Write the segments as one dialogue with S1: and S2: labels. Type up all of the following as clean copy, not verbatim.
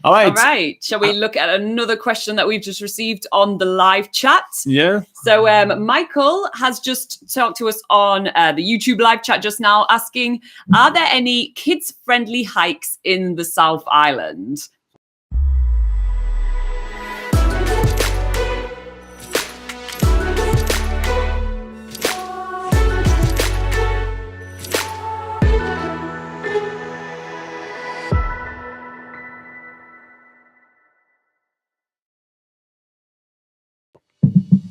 S1: All right.
S2: All right. Shall we look at another question that we've just received on the live chat?
S1: Yeah.
S2: So Michael has just talked to us on the YouTube live chat just now, asking, are there any kids-friendly hikes in the South Island?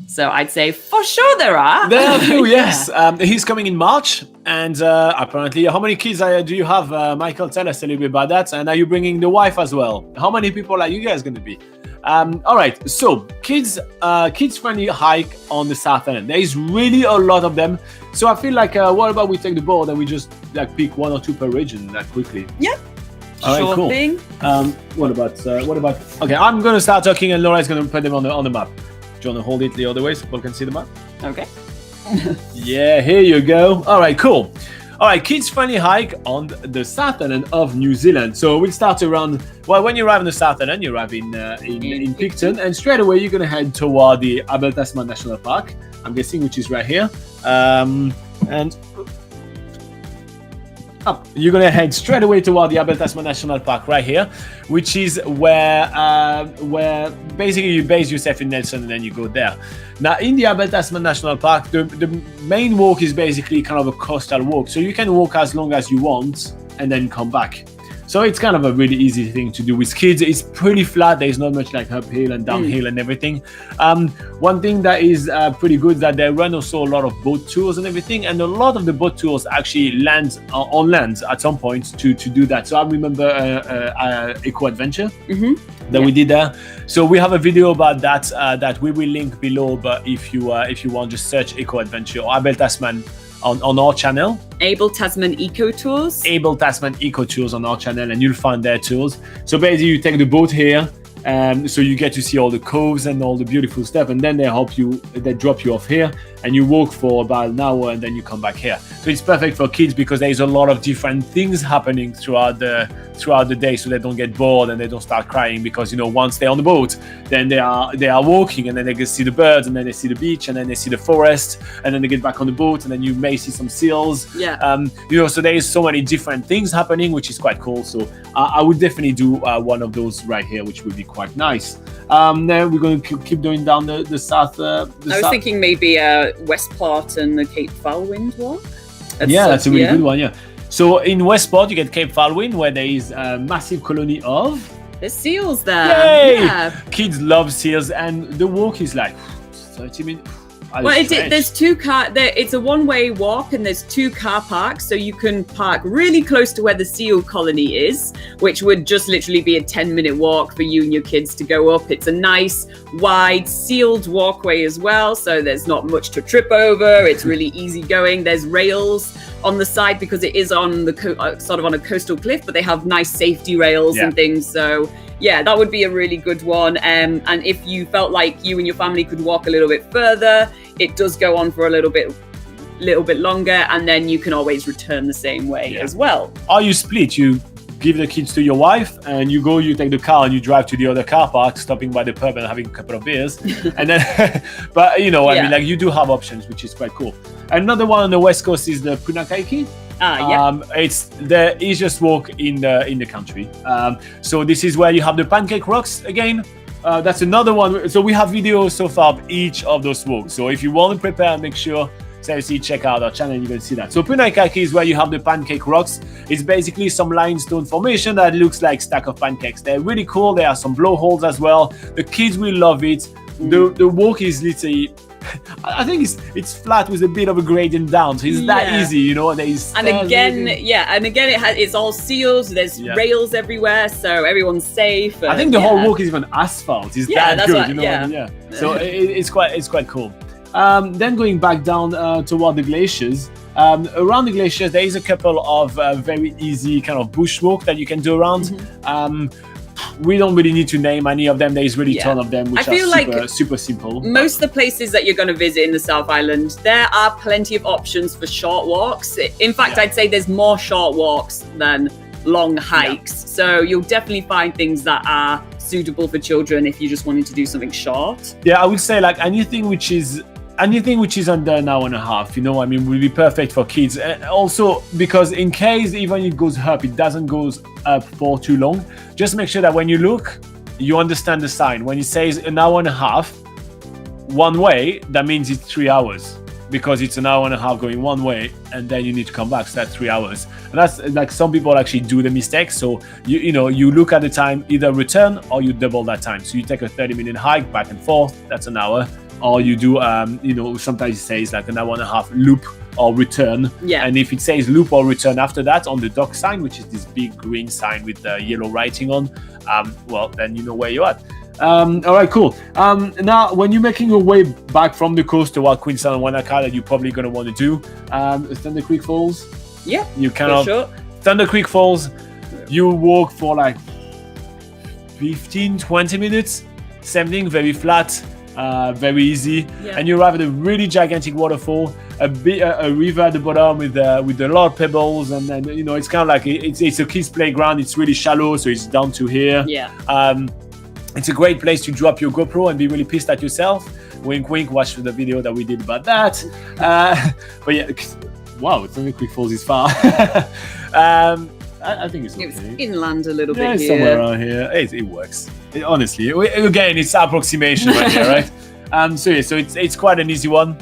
S2: So I'd say for sure there are.
S1: There are a few, yes. He's coming in March, and apparently, how many kids do you have, Michael? Tell us a little bit about that. And are you bringing the wife as well? How many people are you guys going to be? All right, so kids-friendly hike on the South Island. There is really a lot of them. So I feel like, what about we take the board and we just pick one or two per region quickly?
S2: Yeah.
S1: All right,
S2: sure
S1: cool.
S2: thing.
S1: What about? Okay, I'm going to start talking, and Laura is going to put them on the map. Do you want to hold it the other way so people can see the map?
S2: Okay.
S1: Yeah, here you go. All right, cool. All right, kids-friendly hike on the South Island of New Zealand. So we'll start around, well, when you arrive on the South Island, you arrive in Picton, and straight away you're going to head toward the Abel Tasman National Park, I'm guessing, which is right here. And up. You're going to head straight away toward the Abel Tasman National Park right here, which is where basically you base yourself in Nelson and then you go there. Now, in the Abel Tasman National Park, the main walk is basically kind of a coastal walk. So you can walk as long as you want and then come back. So it's kind of a really easy thing to do with kids. It's pretty flat. There's not much like uphill and downhill and everything. One thing that is pretty good that they run also a lot of boat tours and everything. And a lot of the boat tours actually land on land at some point to do that. So I remember Eco Adventure that we did there. So we have a video about that that we will link below. But if you want, just search Eco Adventure or Abel Tasman on our channel.
S2: Abel Tasman Eco Tours.
S1: Abel Tasman Eco Tours on our channel, and you'll find their tours. So basically, you take the boat here, so you get to see all the coves and all the beautiful stuff, and then they drop you off here, and you walk for about an hour, and then you come back here. So it's perfect for kids because there's a lot of different things happening throughout the day, so they don't get bored and they don't start crying because once they're on the boat, then they are walking, and then they can see the birds, and then they see the beach, and then they see the forest, and then they get back on the boat, and then you may see some seals. So there is so many different things happening, which is quite cool. So I would definitely do one of those right here, which would be quite nice. Then we're going to keep going down the south. I
S2: was thinking maybe Westport and the Cape Foulwind walk.
S1: That's a really good one. Yeah. So in Westport, you get Cape Foulwind, where there is a massive colony of...
S2: There's seals there.
S1: Yay!
S2: Yeah.
S1: Kids love seals, and the walk is like 30 minutes.
S2: Well, there's it's a one-way walk, and there's 2 car parks, so you can park really close to where the seal colony is, which would just literally be a 10-minute walk for you and your kids to go up. It's a nice, wide, sealed walkway as well, so there's not much to trip over. It's really easy going. There's rails on the side because it is on the sort of on a coastal cliff, but they have nice safety rails and things. So yeah, that would be a really good one. And if you felt like you and your family could walk a little bit further, it does go on for a little bit longer, and then you can always return the same way as well.
S1: Or you split. You give the kids to your wife, and you take the car and you drive to the other car park, stopping by the pub and having a couple of beers. And then, but I mean, like, you do have options, which is quite cool. Another one on the west coast is the Punakaiki. It's the easiest walk in the country. So this is where you have the Pancake Rocks again. That's another one. So we have videos so far of each of those walks. So if you want to prepare, make sure seriously check out our channel. You can see that. So Punakaiki is where you have the Pancake Rocks. It's basically some limestone formation that looks like stack of pancakes. They're really cool. There are some blowholes as well. The kids will love it. The walk is literally, I think it's flat with a bit of a gradient down, so it's that easy,
S2: And again, it's all seals. There's rails everywhere, so everyone's safe.
S1: I think the whole walk is even asphalt. It's that good, So it's quite cool. Then going back down toward the glaciers. Around the glaciers, there is a couple of very easy kind of bushwalk that you can do around. We don't really need to name any of them. There's really a ton of them, which are super simple.
S2: Most of the places that you're going to visit in the South Island, there are plenty of options for short walks. In fact, I'd say there's more short walks than long hikes. So you'll definitely find things that are suitable for children if you're just wanting to do something short.
S1: Yeah, I would say like anything which is under an hour and a half, will be perfect for kids. Also, because in case even it goes up, it doesn't go up for too long. Just make sure that when you look, you understand the sign. When it says an hour and a half one way, that means it's 3 hours, because it's an hour and a half going one way, and then you need to come back. So that's 3 hours. And that's like some people actually do the mistake. So you look at the time, either return or you double that time. So you take a 30-minute hike back and forth, that's an hour. Or you do, sometimes it says like an hour and a half loop or return.
S2: Yeah.
S1: And if it says loop or return after that on the dock sign, which is this big green sign with the yellow writing on, well, then you know where you're at. All right, cool. Now, when you're making your way back from the coast toward Queenstown and Wanaka, that you're probably going to want to do, Thunder Creek Falls.
S2: Yeah,
S1: you Thunder Creek Falls, you walk for like 15-20 minutes. Same thing, very flat. Very easy, and you arrive at a really gigantic waterfall, a river at the bottom with a lot of pebbles, and then it's kind of like it's a kids' playground. It's really shallow, so it's down to here. It's a great place to drop your GoPro and be really pissed at yourself. Wink, wink. Watch the video that we did about that. But yeah, wow, Thunder Creek Falls is far. I think it's okay.
S2: It's inland a little bit
S1: it's
S2: here.
S1: Somewhere around here. It works. Honestly, again, it's approximation right here, right? So it's quite an easy one.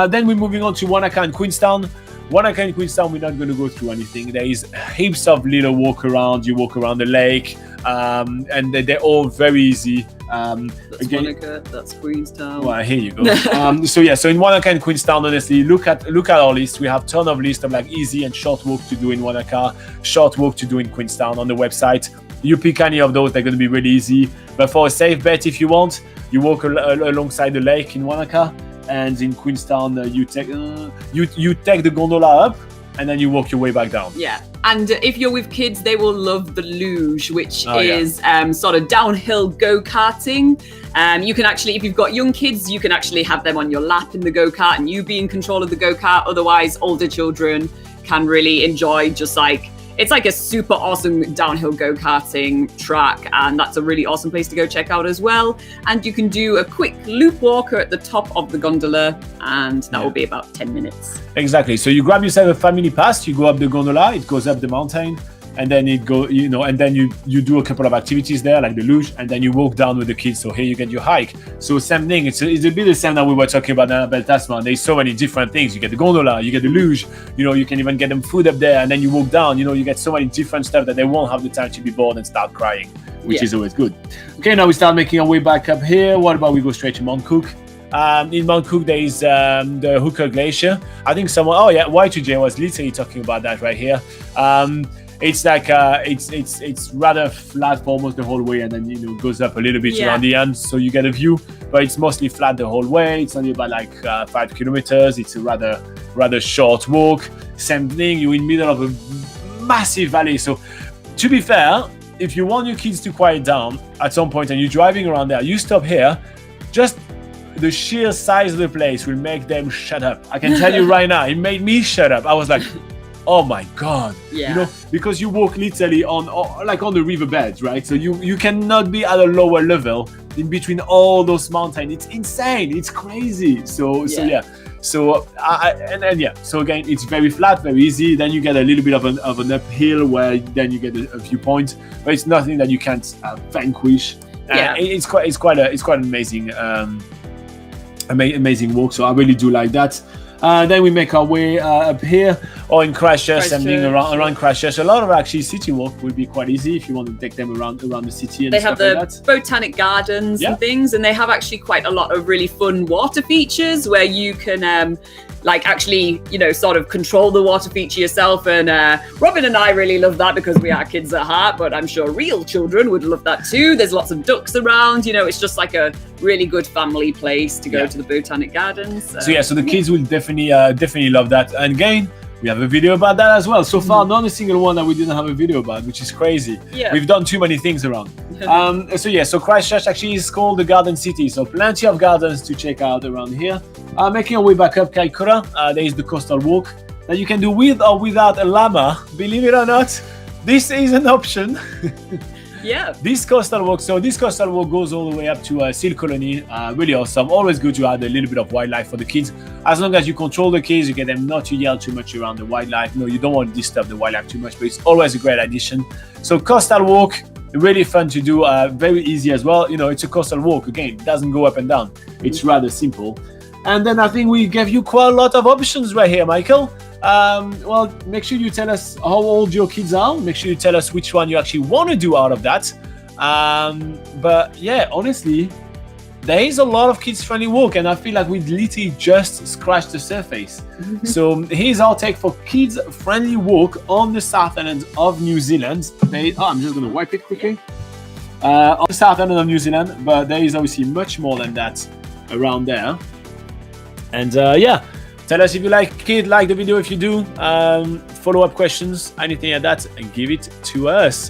S1: Then we're moving on to Wanaka and Queenstown. Wanaka and Queenstown, we're not going to go through anything. There is heaps of little walk around. You walk around the lake, and they're all very easy.
S2: That's Wanaka, that's Queenstown.
S1: Well, here you go. So in Wanaka and Queenstown, honestly, look at our list. We have a ton of lists of like easy and short walk to do in Wanaka, short walk to do in Queenstown on the website. You pick any of those, they're going to be really easy. But for a safe bet, if you want, you walk alongside the lake in Wanaka, and in Queenstown, you take the gondola up, and then you walk your way back down.
S2: Yeah, and if you're with kids, they will love the luge, which is sort of downhill go-karting. You can actually, if you've got young kids, you can actually have them on your lap in the go-kart, and you be in control of the go-kart. Otherwise, older children can really enjoy it's like a super awesome downhill go-karting track, and that's a really awesome place to go check out as well. And you can do a quick loop walker at the top of the gondola, and that will be about 10 minutes.
S1: Exactly. So you grab yourself a family pass, you go up the gondola, it goes up the mountain, and then and then you do a couple of activities there, like the luge, and then you walk down with the kids. So here you get your hike. So same thing. It's a bit the same that we were talking about Annabelle Tasman. There's so many different things. You get the gondola, you get the luge. You can even get them food up there, and then you walk down. You get so many different stuff that they won't have the time to be bored and start crying, which is always good. Okay, now we start making our way back up here. What about we go straight to Mount Cook? In Mount Cook, there is the Hooker Glacier. I think Y2J was literally talking about that right here. It's like it's rather flat for almost the whole way, and then goes up a little bit around the end, so you get a view. But it's mostly flat the whole way. It's only about 5 kilometers. It's a rather short walk. Same thing. You're in the middle of a massive valley. So to be fair, if you want your kids to quiet down at some point and you're driving around there, you stop here. Just the sheer size of the place will make them shut up. I can tell you right now, it made me shut up. I was like, oh my God. Because you walk literally on the riverbeds, right? So you cannot be at a lower level in between all those mountains. It's insane. It's crazy. So again, it's very flat, very easy. Then you get a little bit of an uphill where then you get a few points, but it's nothing that you can't vanquish. It's quite an amazing amazing walk. So I really do like that. Then we make our way up here, or in Christchurch, something around Christchurch. A lot of actually city walk would be quite easy if you want to take them around the city. And
S2: they have the botanic gardens and things, and they have actually quite a lot of really fun water features where you can sort of control the water feature yourself. And Robin and I really love that because we are kids at heart, but I'm sure real children would love that too. There's lots of ducks around. It's just like a really good family place to go to the botanic gardens. So
S1: the kids will definitely love that. And again, we have a video about that as well. So far, not a single one that we didn't have a video about, which is crazy. We've done too many things around. So Christchurch actually is called the Garden City. So plenty of gardens to check out around here. Making our way back up Kaikoura, there is the coastal walk that you can do with or without a llama. Believe it or not, this is an option.
S2: Yeah.
S1: This coastal walk, goes all the way up to Seal Colony. Really awesome. Always good to add a little bit of wildlife for the kids. As long as you control the kids, you get them not to yell too much around the wildlife. No, you don't want to disturb the wildlife too much, but it's always a great addition. So coastal walk, really fun to do, very easy as well. You know, it's a coastal walk. Again, it doesn't go up and down. It's rather simple. And then I think we gave you quite a lot of options right here, Michael. Well, make sure you tell us how old your kids are. Make sure you tell us which one you actually want to do out of that. But yeah, honestly, there is a lot of kids-friendly walk, and I feel like we literally just scratched the surface. So here's our take for kids-friendly walk on the South Island of New Zealand. I'm just going to wipe it quickly. On the South Island of New Zealand, but there is obviously much more than that around there. And yeah, tell us if you like it, like the video if you do, follow-up questions, anything like that, and give it to us.